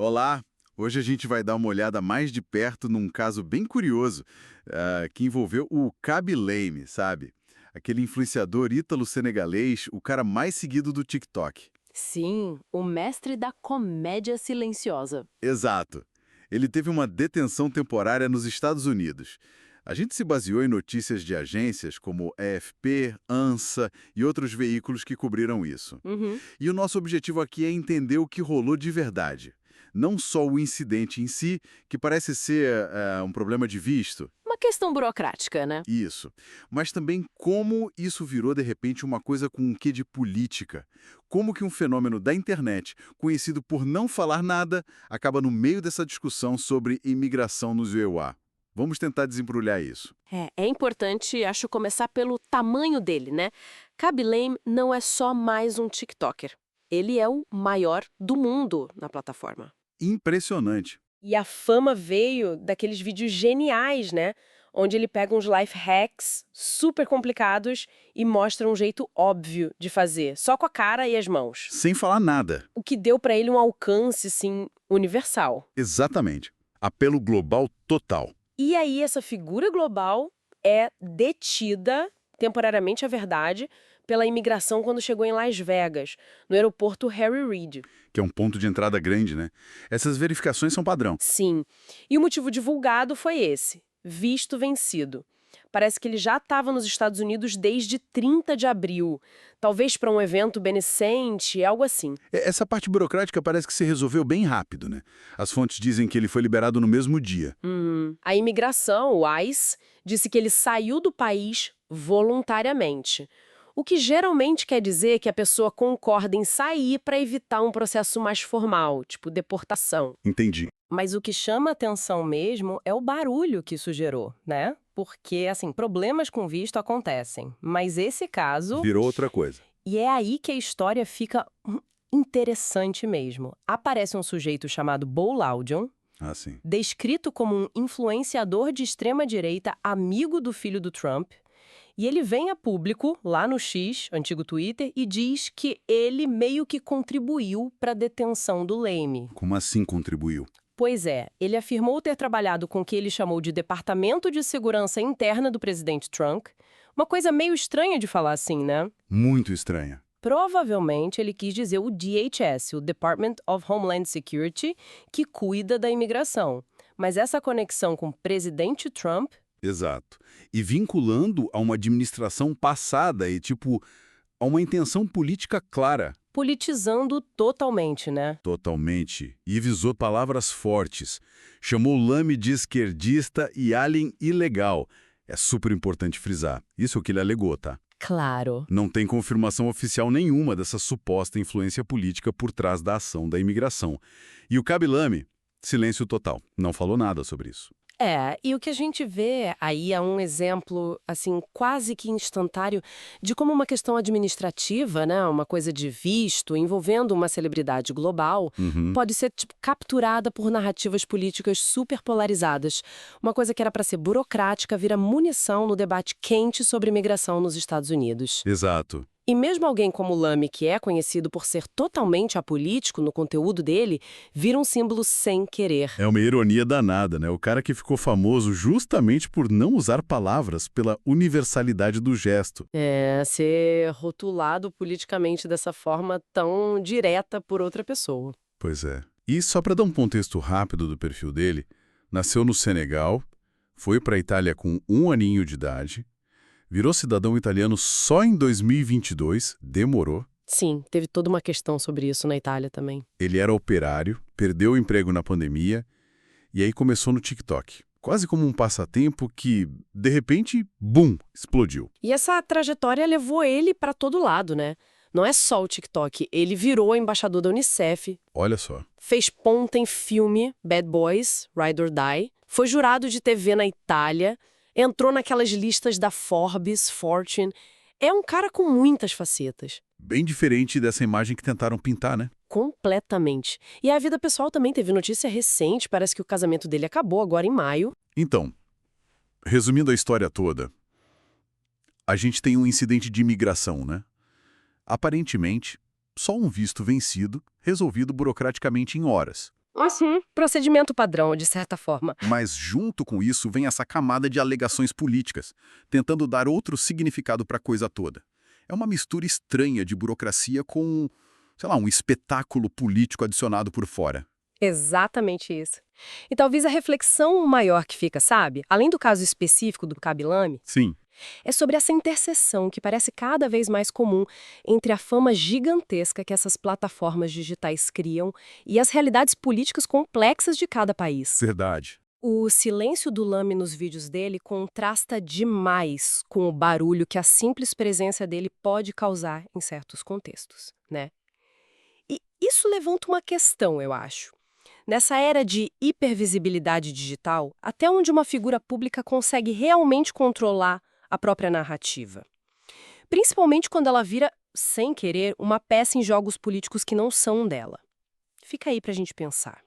Olá! Hoje a gente vai dar uma olhada mais de perto num caso bem curioso, que envolveu o Kaby Lame, sabe? Aquele influenciador ítalo-senegalês, o cara mais seguido do TikTok. Sim, o mestre da comédia silenciosa. Exato. Ele teve uma detenção temporária nos Estados Unidos. A gente se baseou em notícias de agências como AFP, ANSA e outros veículos que cobriram isso. Uhum. E o nosso objetivo aqui é entender o que rolou de verdade. Não só o incidente em si, que parece ser um problema de visto, Uma questão burocrática, né? isso, mas também como isso virou de repente uma coisa com um quê de política. Como que um fenômeno da internet, conhecido por não falar nada, acaba no meio dessa discussão sobre imigração nos EUA. Vamos tentar desembrulhar isso. É importante, acho, começar pelo tamanho dele, né? Kaby Lame não é só mais um TikToker. Ele é o maior do mundo na plataforma. Impressionante. E a fama veio daqueles vídeos geniais, né? Onde ele pega uns life hacks super complicados e mostra um jeito óbvio de fazer, só com a cara e as mãos. Sem falar nada. O que deu pra ele um alcance, assim, universal. Exatamente. Apelo global total. E aí essa figura global é detida, temporariamente é verdade, pela imigração quando chegou em Las Vegas, no aeroporto Harry Reid. Que é um ponto de entrada grande, né? Essas verificações são padrão. Sim. E o motivo divulgado foi esse: visto vencido. Parece que ele já estava nos Estados Unidos desde 30 de abril, talvez para um evento beneficente, algo assim. Essa parte burocrática parece que se resolveu bem rápido, né? As fontes dizem que ele foi liberado no mesmo dia. A imigração, o ICE, disse que ele saiu do país voluntariamente. O que geralmente quer dizer que a pessoa concorda em sair para evitar um processo mais formal, tipo deportação. Entendi. Mas o que chama atenção mesmo é o barulho que isso gerou, né? Porque, assim, problemas com visto acontecem. Mas esse caso. Virou outra coisa. E é aí que a história fica interessante mesmo. Aparece um sujeito chamado Bo Laudion, Ah, sim. descrito como um influenciador de extrema-direita amigo do filho do Trump. E ele vem a público, lá no X, antigo Twitter, e diz que ele meio que contribuiu para a detenção do Lame. Como assim contribuiu? Pois é, ele afirmou ter trabalhado com o que ele chamou de Departamento de Segurança Interna do presidente Trump. Uma coisa meio estranha de falar assim, né? Muito estranha. Provavelmente ele quis dizer o DHS, o Department of Homeland Security, que cuida da imigração. Mas essa conexão com o presidente Trump. Exato. E vinculando a uma administração passada e, tipo, a uma intenção política clara. Politizando totalmente, né? Totalmente. E visou palavras fortes. Chamou Lame de esquerdista e alien ilegal. É super importante frisar. Isso é o que ele alegou, tá? Claro. Não tem confirmação oficial nenhuma dessa suposta influência política por trás da ação da imigração. E o Kaby Lame, silêncio total. Não falou nada sobre isso. E o que a gente vê aí é um exemplo, assim, quase que instantâneo de como uma questão administrativa, né, uma coisa de visto, envolvendo uma celebridade global, Uhum. pode ser, tipo, capturada por narrativas políticas super polarizadas. Uma coisa que era para ser burocrática vira munição no debate quente sobre imigração nos Estados Unidos. Exato. E mesmo alguém como Lame, que é conhecido por ser totalmente apolítico no conteúdo dele, vira um símbolo sem querer. É uma ironia danada, né? O cara que ficou famoso justamente por não usar palavras, pela universalidade do gesto. Ser rotulado politicamente dessa forma tão direta por outra pessoa. Pois é. E só para dar um contexto rápido do perfil dele, nasceu no Senegal, foi para a Itália com 1 aninho de idade, virou cidadão italiano só em 2022, demorou. Sim, teve toda uma questão sobre isso na Itália também. Ele era operário, perdeu o emprego na pandemia e aí começou no TikTok. Quase como um passatempo que, de repente, bum, explodiu. E essa trajetória levou ele para todo lado, né? Não é só o TikTok, ele virou embaixador da Unicef, Olha só. fez ponta em filme Bad Boys, Ride or Die, foi jurado de TV na Itália, entrou naquelas listas da Forbes, Fortune. É um cara com muitas facetas. Bem diferente dessa imagem que tentaram pintar, né? Completamente. E a vida pessoal também teve notícia recente, parece que o casamento dele acabou agora em maio. Então, resumindo a história toda, a gente tem um incidente de imigração, né? Aparentemente, só um visto vencido, resolvido burocraticamente em horas. Procedimento padrão, de certa forma. Mas junto com isso vem essa camada de alegações políticas, tentando dar outro significado para a coisa toda. É uma mistura estranha de burocracia com, sei lá, um espetáculo político adicionado por fora. Exatamente isso. E talvez a reflexão maior que fica, sabe? Além do caso específico do Kabilame, Sim. é sobre essa interseção que parece cada vez mais comum entre a fama gigantesca que essas plataformas digitais criam e as realidades políticas complexas de cada país. Verdade. O silêncio do Lame nos vídeos dele contrasta demais com o barulho que a simples presença dele pode causar em certos contextos, né? E isso levanta uma questão, eu acho. Nessa era de hipervisibilidade digital, até onde uma figura pública consegue realmente controlar a própria narrativa? Principalmente quando ela vira, sem querer, uma peça em jogos políticos que não são dela. Fica aí pra gente pensar.